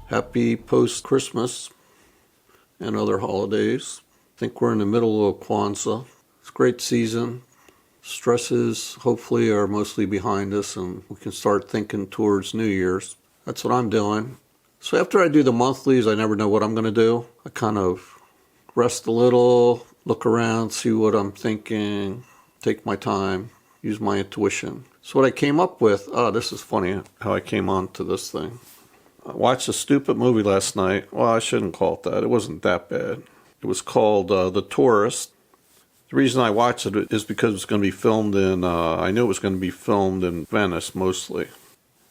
Happy post-Christmas and other holidays. I think we're in the middle of Kwanzaa. It's a great season. Stresses, hopefully, are mostly behind us, and we can start thinking towards New Year's. That's what I'm doing. So after I do the monthlies, I never know what I'm going to do. I kind of rest a little, look around, see what I'm thinking, take my time, use my intuition. So what I came up with, this is funny how I came on to this thing. I watched a stupid movie last night. Well, I shouldn't call it that. It wasn't that bad. It was called The Tourist. The reason I watched it is because it's going to be filmed in, I knew it was going to be filmed in Venice mostly.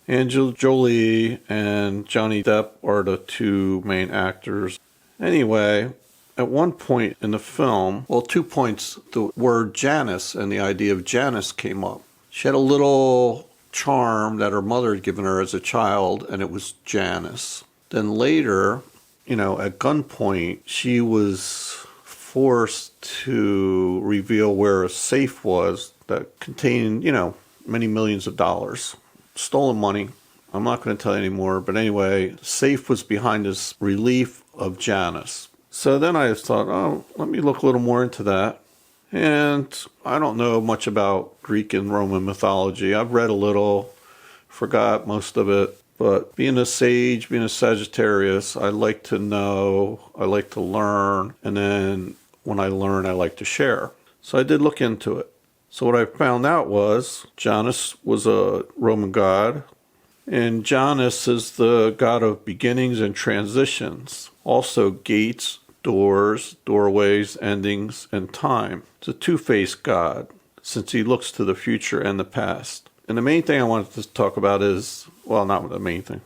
Angelina Jolie and Johnny Depp are the two main actors. Anyway, at one point in the film, well, 2 points, the word Janus and the idea of Janus came up. She had a little charm that her mother had given her as a child, and it was Janus. Then later, at gunpoint, she was forced to reveal where a safe was that contained, many millions of dollars. Stolen money. I'm not going to tell you anymore, but anyway, the safe was behind this relief of Janus. So then I thought, let me look a little more into that. And I don't know much about Greek and Roman mythology. I've read a little, forgot most of it. But being a sage, being a Sagittarius, I like to know, I like to learn. And then when I learn, I like to share. So I did look into it. So what I found out was Janus was a Roman god. And Janus is the god of beginnings and transitions. Also gates, doors, doorways, endings, and time. It's a two-faced god, since he looks to the future and the past. And the main thing I wanted to talk about is, well, not the main thing.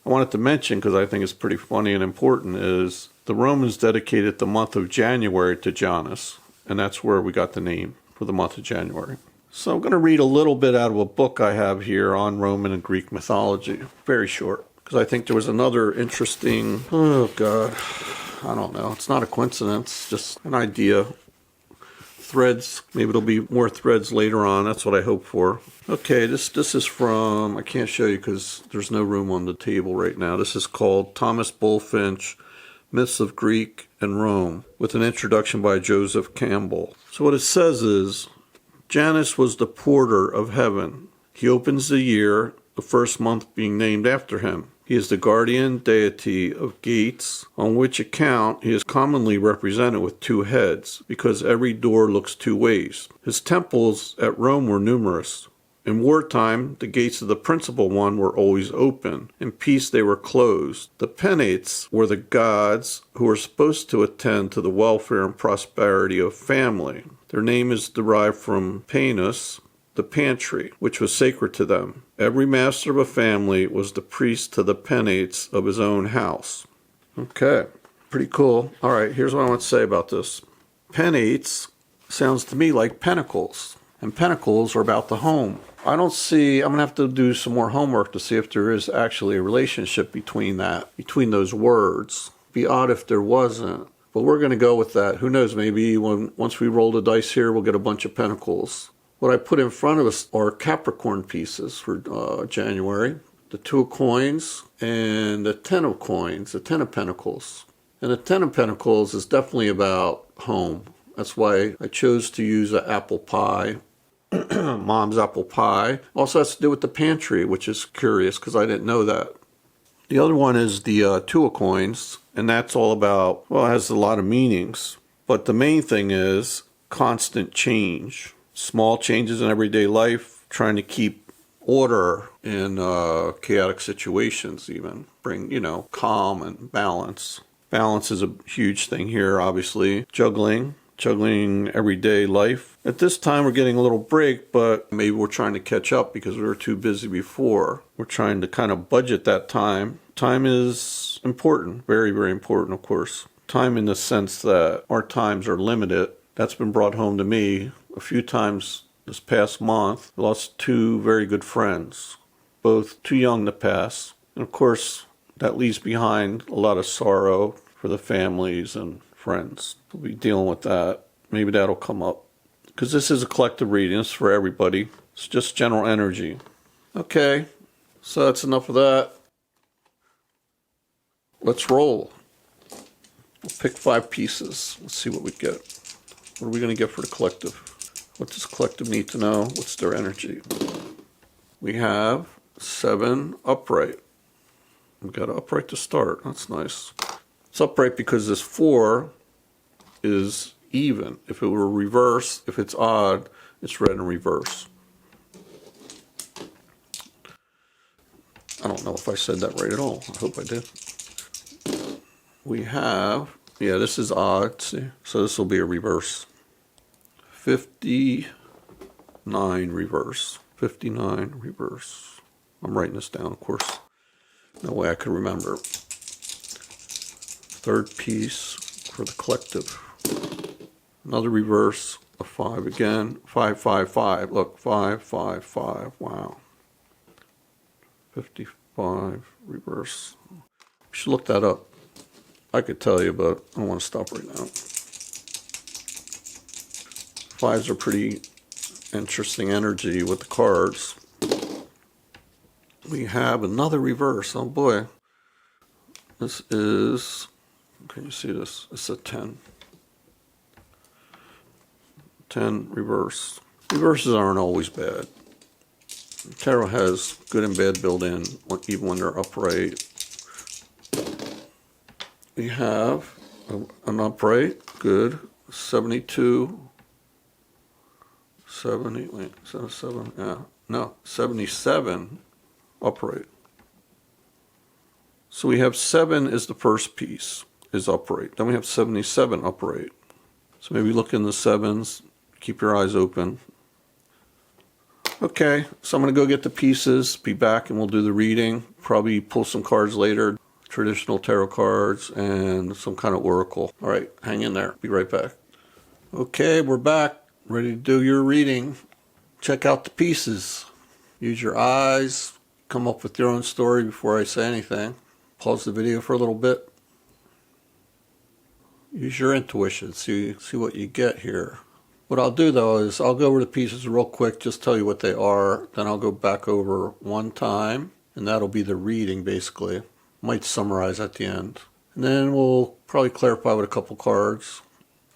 I wanted to mention, because I think it's pretty funny and important, is the Romans dedicated the month of January to Janus. And that's where we got the name for the month of January. So I'm going to read a little bit out of a book I have here on Roman and Greek mythology. Very short, because I think there was another interesting, I don't know. It's not a coincidence, just an idea. Threads, maybe there'll be more threads later on. That's what I hope for. Okay, this is from, I can't show you because there's no room on the table right now. This is called Thomas Bulfinch, Myths of Greek and Rome, with an introduction by Joseph Campbell. So what it says is, Janus was the porter of heaven. He opens the year, the first month being named after him. He is the guardian deity of gates, on which account he is commonly represented with two heads, because every door looks two ways. His temples at Rome were numerous. In wartime, the gates of the principal one were always open. In peace, they were closed. The Penates were the gods who were supposed to attend to the welfare and prosperity of family. Their name is derived from Panus, the pantry, which was sacred to them. Every master of a family was the priest to the Penates of his own house. Okay, pretty cool. All right, here's what I want to say about this. Penates sounds to me like pentacles, and pentacles are about the home. I'm going to have to do some more homework to see if there is actually a relationship between those words. It'd be odd if there wasn't, but we're going to go with that. Who knows, maybe once we roll the dice here, we'll get a bunch of pentacles. What I put in front of us are Capricorn pieces for January. The 2 of coins and the 10 of coins, the 10 of pentacles. And the 10 of pentacles is definitely about home. That's why I chose to use an apple pie, mom's apple pie. Also has to do with the pantry, which is curious because I didn't know that. The other one is the 2 of coins, and that's all about, well, it has a lot of meanings. But the main thing is constant change. Small changes in everyday life, trying to keep order in chaotic situations even. Bring, calm and balance. Balance is a huge thing here, obviously. Juggling everyday life. At this time, we're getting a little break, but maybe we're trying to catch up because we were too busy before. We're trying to kind of budget that time. Time is important, very, very important, of course. Time in the sense that our times are limited. That's been brought home to me a few times this past month. I lost 2 very good friends, both too young to pass. And of course, that leaves behind a lot of sorrow for the families and friends. We'll be dealing with that. Maybe that'll come up. Because this is a collective reading. It's for everybody. It's just general energy. Okay, so that's enough of that. let's roll. We'll pick 5 pieces. Let's see what we get. What are we going to get for the collective? What does collective need to know? What's their energy? We have 7 upright. We've got an upright to start. That's nice. It's upright because this 4 is even. If it were reverse, if it's odd, it's red in reverse. I don't know if I said that right at all. I hope I did. We have, yeah, this is odd. See? So this will be a reverse. 59 reverse. 59 reverse. I'm writing this down, of course. No way I could remember. Third piece for the collective. Another reverse, a 5 again. 5, 5, 5. Look, 5, 5, 5. Wow. 55 reverse. We should look that up. I could tell you, but I don't want to stop right now. 5s are pretty interesting energy with the cards. We have another reverse. Oh boy. This is, can you see this? It's a 10. 10 reverse. Reverses aren't always bad. Tarot has good and bad built in, even when they're upright. We have an upright, good, 72, 70, wait, is that a 7? Yeah, no, 77 upright. So we have 7 is the first piece, is upright. Then we have 77 upright. So maybe look in the 7s, keep your eyes open. Okay, so I'm going to go get the pieces, be back, and we'll do the reading. Probably pull some cards later, traditional tarot cards, and some kind of oracle. All right, hang in there. Be right back. Okay, we're back, ready to do your reading. Check out the pieces. Use your eyes. Come up with your own story before I say anything. Pause the video for a little bit. Use your intuition. See what you get here. What I'll do, though, is I'll go over the pieces real quick, just tell you what they are. Then I'll go back over one time, and that'll be the reading, basically. Might summarize at the end. And then we'll probably clarify with a couple cards.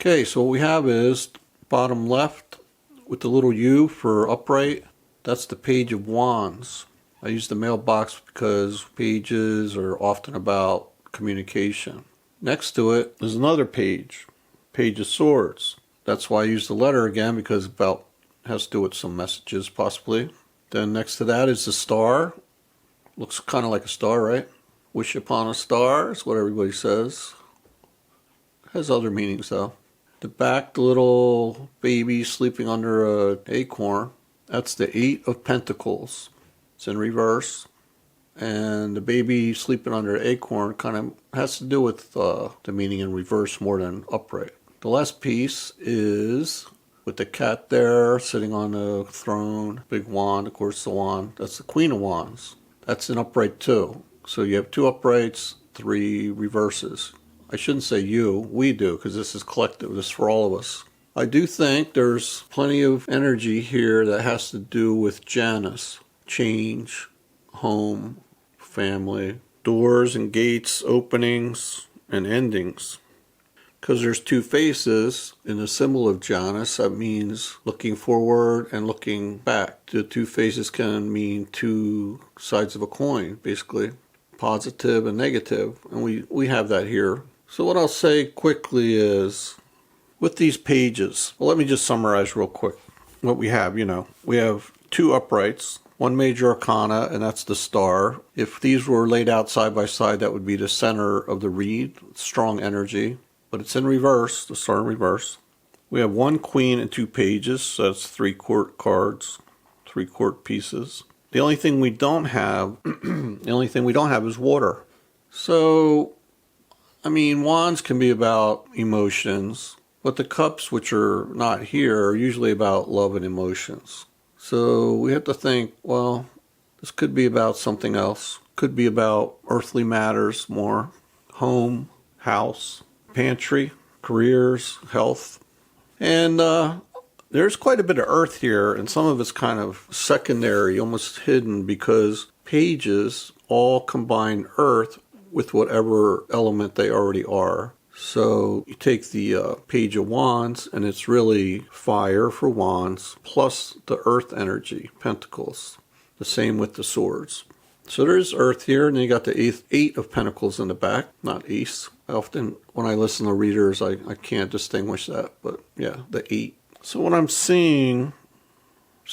Okay, so what we have is bottom left with the little U for upright. That's the Page of Wands. I use the mailbox because pages are often about communication. Next to it is another page, Page of Swords. That's why I use the letter again, because about has to do with some messages possibly. Then next to that is the star. Looks kind of like a star, right? Wish upon a star is what everybody says. Has other meanings though. The back, the little baby sleeping under an acorn. That's the 8 of Pentacles. It's in reverse. And the baby sleeping under an acorn kind of has to do with the meaning in reverse more than upright. The last piece is with the cat there sitting on the throne, big wand, of course the wand. That's the Queen of Wands. That's an upright too. So you have 2 uprights, 3 reverses. I shouldn't say you, we do, because this is collective, this is for all of us. I do think there's plenty of energy here that has to do with Janus. Change, home, family, doors and gates, openings and endings. Because there's 2 faces in the symbol of Janus, that means looking forward and looking back. The 2 faces can mean 2 sides of a coin, basically, positive and negative, and we have that here. So what I'll say quickly is, with these pages, well, let me just summarize real quick what we have. We have 2 uprights, 1 major arcana, and that's the star. If these were laid out side by side, that would be the center of the reed, strong energy. But it's in reverse, the star in reverse. We have 1 queen and 2 pages, so that's 3 court cards, 3 court pieces. The only thing we don't have, is water. So, I mean, wands can be about emotions, but the cups, which are not here, are usually about love and emotions. So we have to think, well, this could be about something else. Could be about earthly matters more, home, house, pantry, careers, health. And there's quite a bit of earth here, and some of it's kind of secondary, almost hidden, because pages all combine earth with whatever element they already are. So you take the Page of Wands, and it's really fire for wands, plus the earth energy, pentacles. The same with the swords. So there's earth here, and then you got the eight of pentacles in the back, not ace. Often when I listen to readers, I can't distinguish that, but yeah, the 8. So what I'm seeing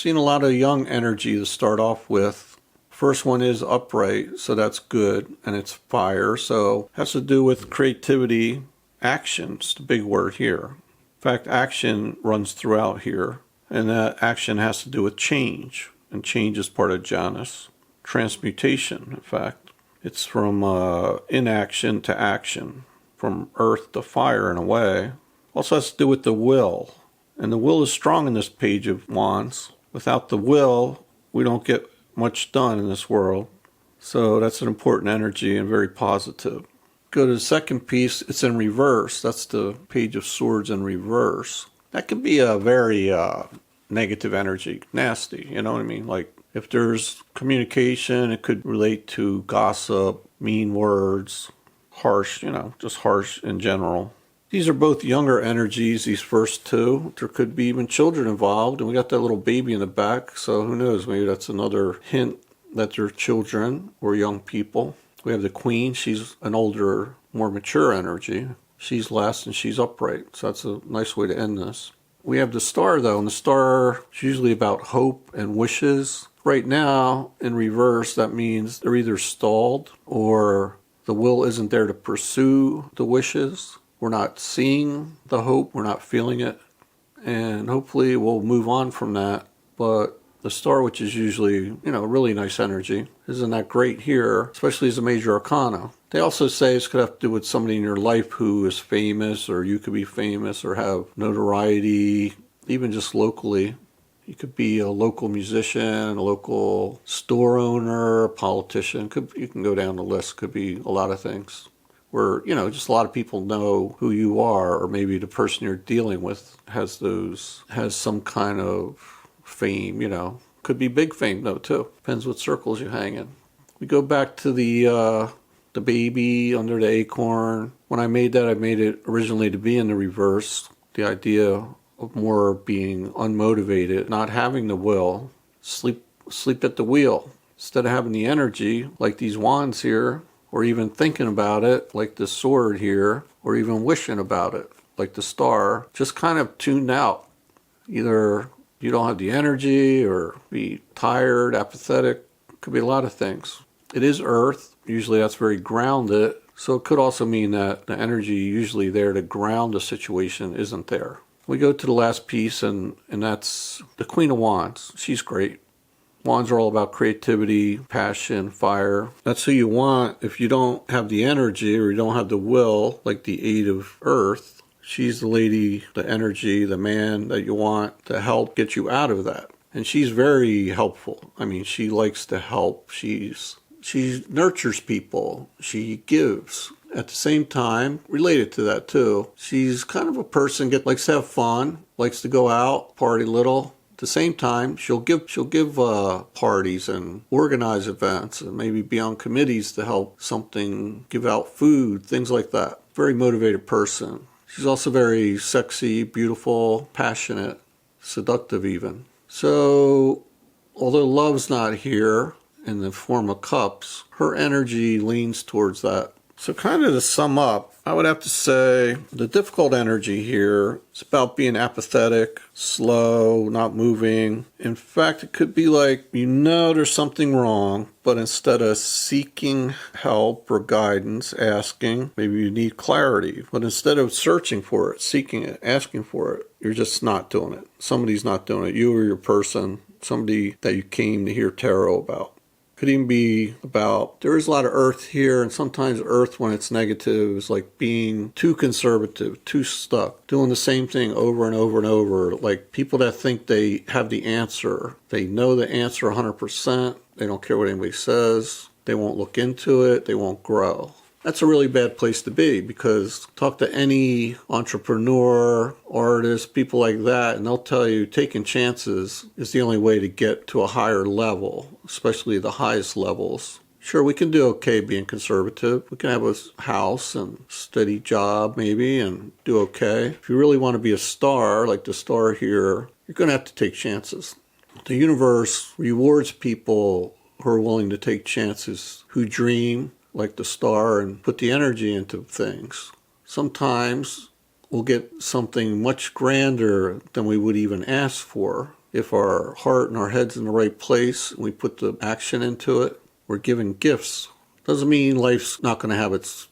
a lot of young energy to start off with. First one is upright, so that's good, and it's fire, so it has to do with creativity, actions, the big word here. In fact, action runs throughout here, and that action has to do with change, and change is part of Janus. Transmutation, in fact. It's from inaction to action, from earth to fire in a way. Also has to do with the will, and the will is strong in this Page of Wands. Without the will, we don't get much done in this world. So that's an important energy and very positive. Go to the second piece, it's in reverse. That's the Page of Swords in reverse. That can be a very negative energy, nasty, you know what I mean? Like if there's communication, it could relate to gossip, mean words, harsh, just harsh in general. These are both younger energies, these first two. There could be even children involved, and we got that little baby in the back, so who knows, maybe that's another hint that they're children or young people. We have the Queen, she's an older, more mature energy. She's last and she's upright, so that's a nice way to end this. We have the Star though, and the Star is usually about hope and wishes. Right now, in reverse, that means they're either stalled or the will isn't there to pursue the wishes. We're not seeing the hope, we're not feeling it, and hopefully we'll move on from that. But the Star, which is usually, really nice energy, isn't that great here, especially as a major arcana. They also say it's going to have to do with somebody in your life who is famous, or you could be famous, or have notoriety, even just locally. You could be a local musician, a local store owner, a politician. You can go down the list, could be a lot of things. Where, just a lot of people know who you are, or maybe the person you're dealing with has some kind of fame, Could be big fame, though, too. Depends what circles you hang in. We go back to the baby under the acorn. When I made it originally to be in the reverse. The idea of more being unmotivated, not having the will, sleep at the wheel. Instead of having the energy, like these wands here, or even thinking about it, like the sword here, or even wishing about it, like the Star, just kind of tuned out. Either you don't have the energy, or be tired, apathetic. Could be a lot of things. It is Earth. Usually that's very grounded. So it could also mean that the energy usually there to ground a situation isn't there. We go to the last piece, and that's the Queen of Wands. She's great. Wands are all about creativity, passion, fire. That's who you want. If you don't have the energy or you don't have the will, like the 8 of Earth, she's the lady, the energy, the man that you want to help get you out of that. And she's very helpful. I mean, she likes to help. She nurtures people. She gives. At the same time, related to that too, she's kind of a person likes to have fun, likes to go out, party a little. At the same time, she'll give parties and organize events and maybe be on committees to help something, give out food, things like that. Very motivated person. She's also very sexy, beautiful, passionate, seductive even. So, although love's not here in the form of cups, her energy leans towards that. So kind of to sum up, I would have to say the difficult energy here is about being apathetic, slow, not moving. In fact, it could be like, there's something wrong, but instead of seeking help or guidance, asking, maybe you need clarity. But instead of searching for it, seeking it, asking for it, you're just not doing it. Somebody's not doing it. You or your person, somebody that you came to hear tarot about. Could even be about, there is a lot of Earth here, and sometimes Earth, when it's negative, is like being too conservative, too stuck, doing the same thing over and over and over. Like people that think they have the answer. They know the answer 100%. They don't care what anybody says. They won't look into it. They won't grow. That's a really bad place to be, because talk to any entrepreneur, artist, people like that, and they'll tell you taking chances is the only way to get to a higher level, especially the highest levels. Sure, we can do okay being conservative. We can have a house and steady job maybe and do okay. If you really want to be a star, like the star here, you're going to have to take chances. The universe rewards people who are willing to take chances, who dream like the star and put the energy into things. Sometimes we'll get something much grander than we would even ask for. If our heart and our head's in the right place and we put the action into it, we're given gifts. Doesn't mean life's not going to have its,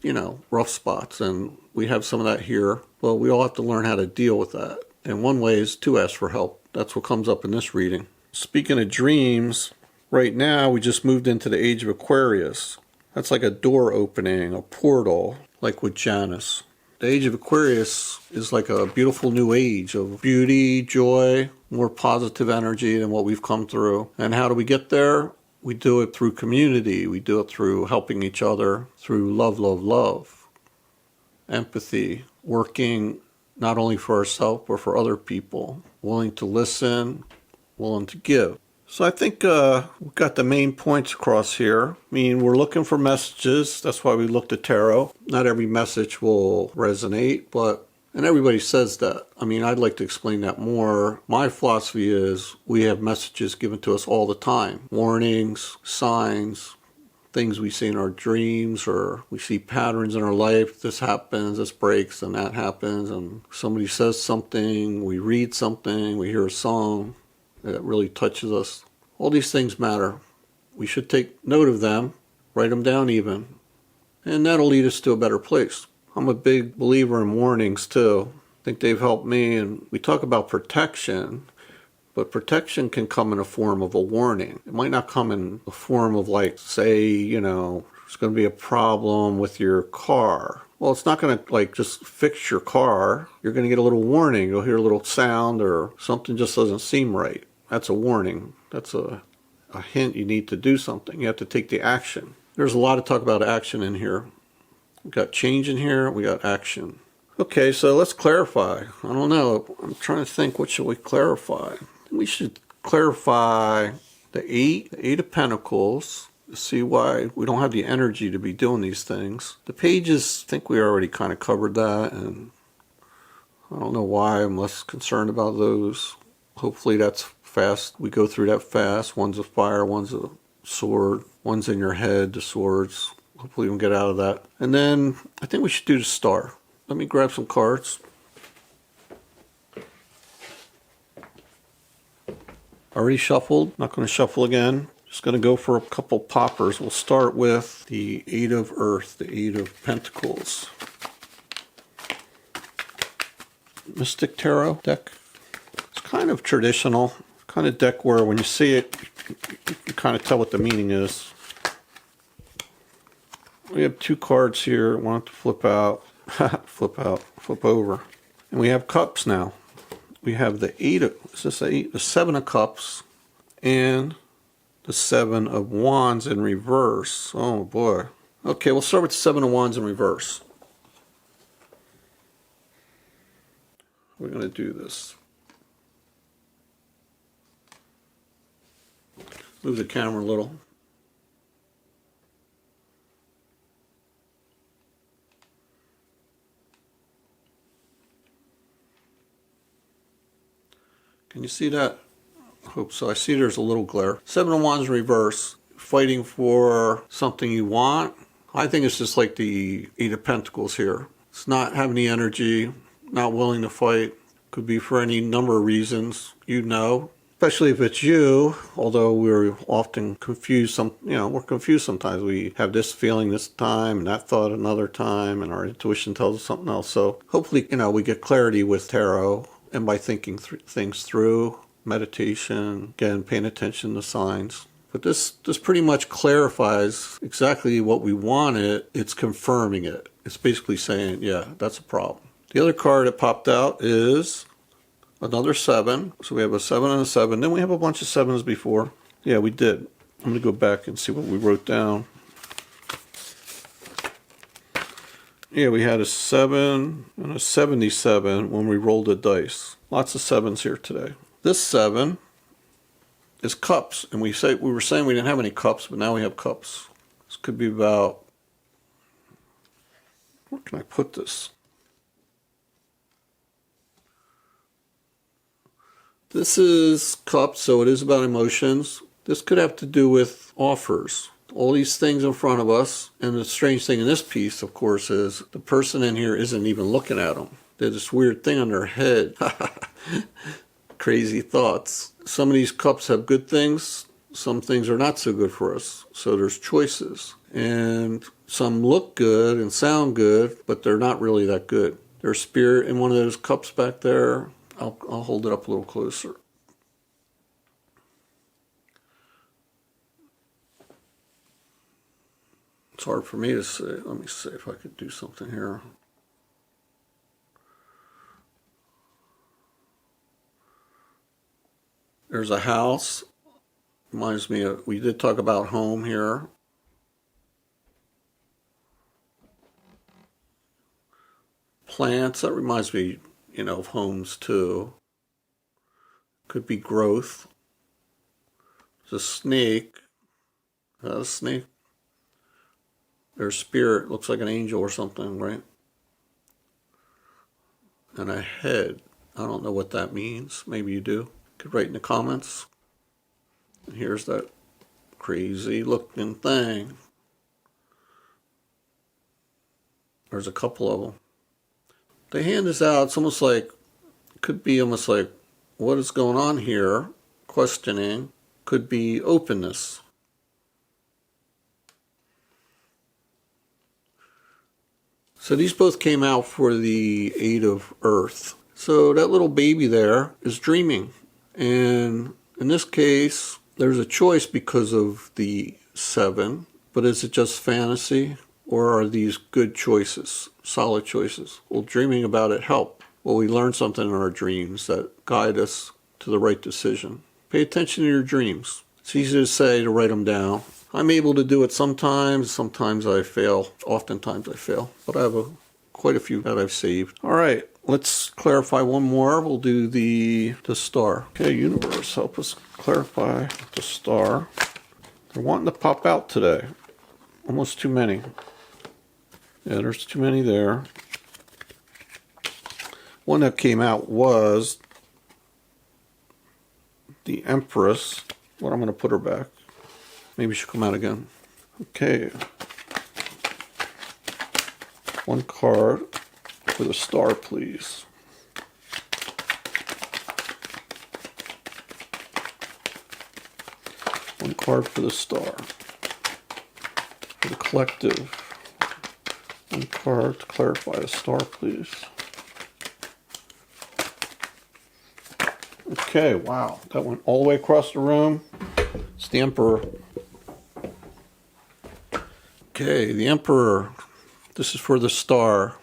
rough spots, and we have some of that here. Well, we all have to learn how to deal with that. And one way is to ask for help. That's what comes up in this reading. Speaking of dreams, right now we just moved into the age of Aquarius. That's like a door opening, a portal, like with JANUS. The age of Aquarius is like a beautiful new age of beauty, joy, more positive energy than what we've come through. And how do we get there? We do it through community. We do it through helping each other, through love, love, love, empathy, working not only for ourselves but for other people, willing to listen, willing to give. So I think we've got the main points across here. I mean, we're looking for messages. That's why we looked at tarot. Not every message will resonate, and everybody says that. I mean, I'd like to explain that more. My philosophy is we have messages given to us all the time. Warnings, signs, things we see in our dreams, or we see patterns in our life. This happens, this breaks, and that happens. And somebody says something, we read something, we hear a song that really touches us. All these things matter. We should take note of them, write them down even, and that'll lead us to a better place. I'm a big believer in warnings too. I think they've helped me, and we talk about protection, but protection can come in a form of a warning. It might not come in the form of say, there's going to be a problem with your car. Well, it's not going to just fix your car. You're going to get a little warning. You'll hear a little sound or something just doesn't seem right. That's a warning. That's a hint you need to do something. You have to take the action. There's a lot of talk about action in here. We got change in here. We got action. Okay, so let's clarify. I don't know. I'm trying to think, what should we clarify? We should clarify the Eight of Pentacles. See why we don't have the energy to be doing these things. The pages, I think we already kind of covered that, and I don't know why I'm less concerned about those. Hopefully that's fast. We go through that fast. One's a fire, one's a sword, one's in your head, the swords. Hopefully we can get out of that. And then I think we should do the star. Let me grab some cards. Already shuffled. Not going to shuffle again. Just going to go for a couple poppers. We'll start with the Eight of Earth, the Eight of Pentacles. Mystic Tarot deck. It's kind of traditional. Kind of deck where when you see it, you kind of tell what the meaning is. We have two cards here. One to flip out. Flip over. And we have cups now. We have the the Seven of Cups and the Seven of Wands in reverse. Oh boy. Okay, we'll start with the Seven of Wands in reverse. We're going to do this. Move the camera a little. Can you see that? I hope so. I see there's a little glare. Seven of Wands in reverse. Fighting for something you want. I think it's just like the Eight of Pentacles here. It's not having the energy, not willing to fight. Could be for any number of reasons, especially if it's you, although we're often confused. We're confused sometimes. We have this feeling this time and that thought another time, and our intuition tells us something else. So hopefully, we get clarity with tarot, and by thinking things through, meditation, again, paying attention to signs. But this pretty much clarifies exactly what we wanted. It's confirming it. It's basically saying, yeah, that's a problem. The other card that popped out is another 7. So we have a 7 and a 7. Then we have a bunch of 7s before. Yeah, we did. I'm going to go back and see what we wrote down. Yeah, we had a 7 and a 77 when we rolled the dice. Lots of 7s here today. This 7 is cups, and we were saying we didn't have any cups, but now we have cups. This could be about, where can I put this? This is cups, so it is about emotions. This could have to do with offers. All these things in front of us, and the strange thing in this piece, of course, is the person in here isn't even looking at them. They have this weird thing on their head. Crazy thoughts. Some of these cups have good things. Some things are not so good for us. So there's choices. And some look good and sound good, but they're not really that good. There's spirit in one of those cups back there. I'll hold it up a little closer. It's hard for me to see. Let me see if I could do something here. There's a house. Reminds me of, we did talk about home here. Plants, that reminds me, of homes too. Could be growth. There's a snake. Is that a snake? There's spirit, looks like an angel or something, right? And a head. I don't know what that means. Maybe you do. Could write in the comments. And here's that crazy looking thing. There's a couple of them. They hand this out. It's almost like, could be almost like, what is going on here? Questioning. Could be openness. So these both came out for the 8 of Earth. So that little baby there is dreaming. And in this case, there's a choice because of the 7. But is it just fantasy? Or are these good choices, solid choices? Will dreaming about it help? Will we learn something in our dreams that guide us to the right decision? Pay attention to your dreams. It's easy to say, to write them down. I'm able to do it sometimes. Sometimes I fail. Oftentimes I fail. But I have quite a few that I've saved. All right, let's clarify one more. We'll do the star. Okay, universe, help us clarify the star. They're wanting to pop out today. Almost too many. Yeah, there's too many there. One that came out was the Empress. Well, I'm going to put her back. Maybe she'll come out again. Okay. One card for the star, please. One card for the star. For the collective. One card to clarify the star, please. Okay, wow. That went all the way across the room. It's the Emperor. Okay, the Emperor. This is for the star.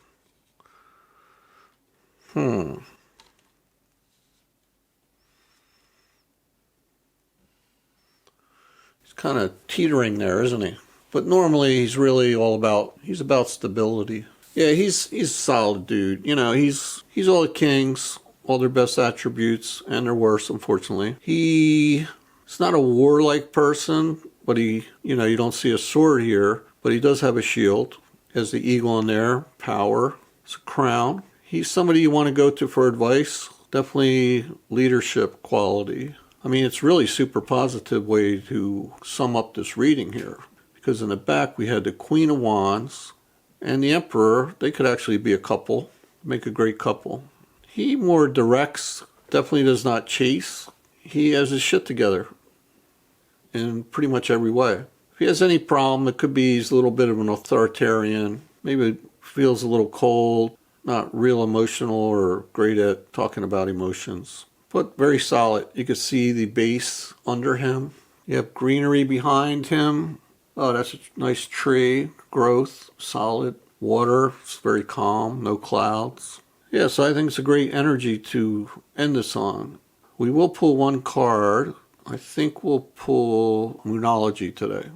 He's kind of teetering there, isn't he? But normally he's really he's about stability. Yeah, he's a solid dude. He's all the kings, all their best attributes, and their worst, unfortunately. He's not a warlike person, but you don't see a sword here, but he does have a shield. He has the eagle in there, power, it's a crown. He's somebody you want to go to for advice. Definitely leadership quality. I mean, it's really super positive way to sum up this reading here. Because in the back we had the Queen of Wands and the Emperor. They could actually be a couple, make a great couple. He more directs, definitely does not chase. He has his shit together in pretty much every way. If he has any problem, it could be he's a little bit of an authoritarian, maybe feels a little cold, not real emotional or great at talking about emotions, but very solid. You can see the base under him. You have greenery behind him. Oh, that's a nice tree, growth, solid. Water, it's very calm, no clouds. Yeah, so I think it's a great energy to end this on. We will pull one card. I think we'll pull Moonology today,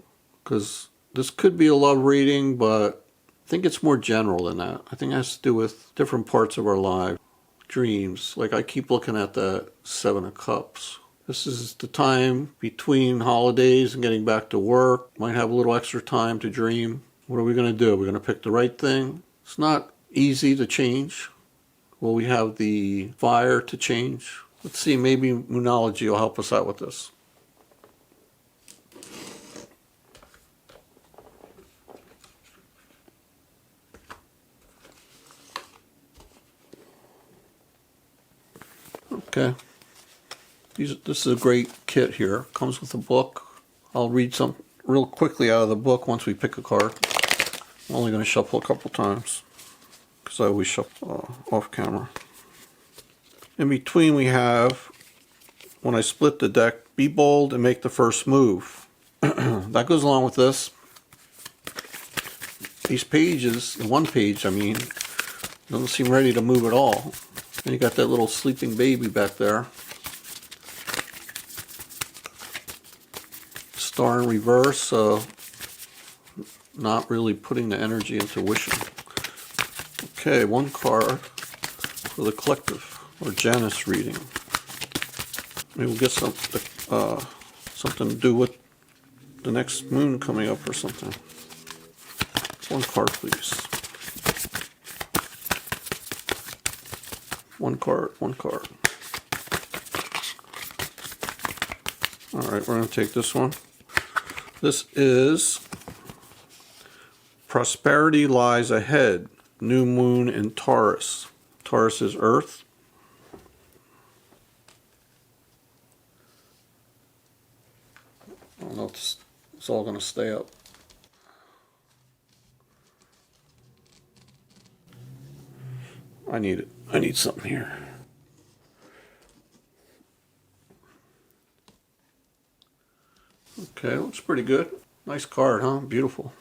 because this could be a love reading, but I think it's more general than that. I think it has to do with different parts of our life. Dreams, like I keep looking at the 7 of Cups. This is the time between holidays and getting back to work. Might have a little extra time to dream. What are we going to do? We're going to pick the right thing. It's not easy to change. Will we have the fire to change? Let's see, maybe Moonology will help us out with this. Okay. This is a great kit here. Comes with a book. I'll read some real quickly out of the book once we pick a card. I'm only going to shuffle a couple times because I always shuffle off camera. In between we have, when I split the deck, be bold and make the first move. That goes along with this. These pages, the one page I mean, doesn't seem ready to move at all. And you got that little sleeping baby back there. Star in reverse, so not really putting the energy into wishing. Okay, one card for the collective or JANUS reading. Maybe we'll get something to do with the next moon coming up or something. One card, please. One card, one card. Alright, we're going to take this one. This is Prosperity Lies Ahead, New Moon in Taurus. Taurus is Earth. I don't know if it's all going to stay up. I need it. I need something here. Okay, looks pretty good. Nice card, huh? Beautiful.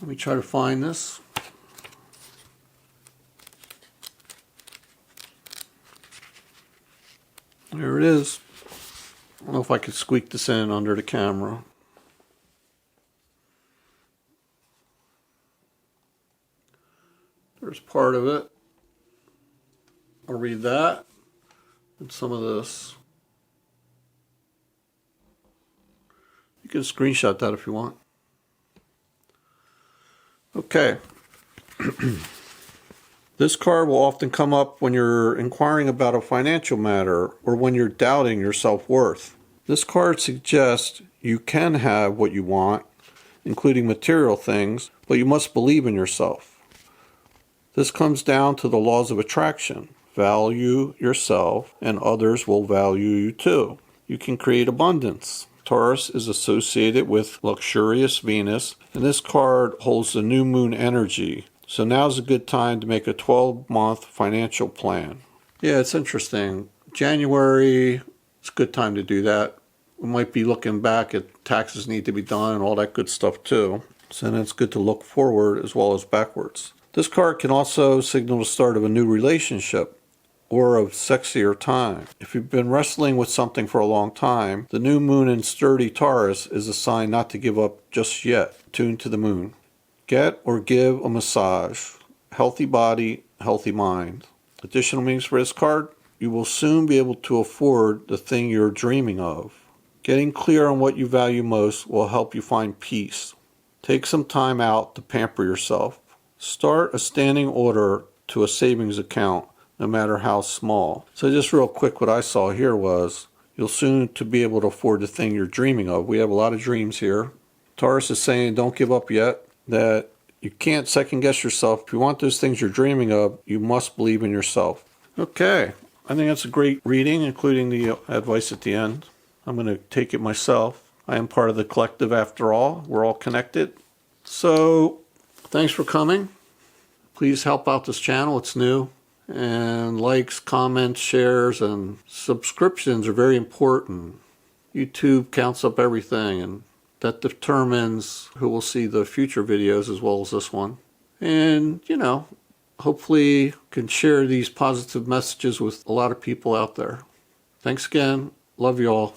Let me try to find this. There it is. I don't know if I could squeak this in under the camera. There's part of it. I'll read that and some of this. You can screenshot that if you want. Okay. This card will often come up when you're inquiring about a financial matter or when you're doubting your self-worth. This card suggests you can have what you want, including material things, but you must believe in yourself. This comes down to the laws of attraction. Value yourself and others will value you too. You can create abundance. Taurus is associated with luxurious Venus, and this card holds the new moon energy. So now's a good time to make a 12-month financial plan. Yeah, it's interesting. January, it's a good time to do that. We might be looking back at taxes need to be done and all that good stuff too. So then it's good to look forward as well as backwards. This card can also signal the start of a new relationship or of sexier time. If you've been wrestling with something for a long time, the new moon in sturdy Taurus is a sign not to give up just yet. Tune to the moon. Get or give a massage. Healthy body, healthy mind. Additional meanings for this card: you will soon be able to afford the thing you're dreaming of. Getting clear on what you value most will help you find peace. Take some time out to pamper yourself. Start a standing order to a savings account, no matter how small. So just real quick, what I saw here was, you'll soon to be able to afford the thing you're dreaming of. We have a lot of dreams here. Taurus is saying don't give up yet, that you can't second guess yourself. If you want those things you're dreaming of, you must believe in yourself. Okay, I think that's a great reading, including the advice at the end. I'm going to take it myself. I am part of the collective after all. We're all connected. So, thanks for coming. Please help out this channel. It's new. And likes, comments, shares, and subscriptions are very important. YouTube counts up everything, and that determines who will see the future videos as well as this one. And, you know, hopefully can share these positive messages with a lot of people out there. Thanks again. Love you all.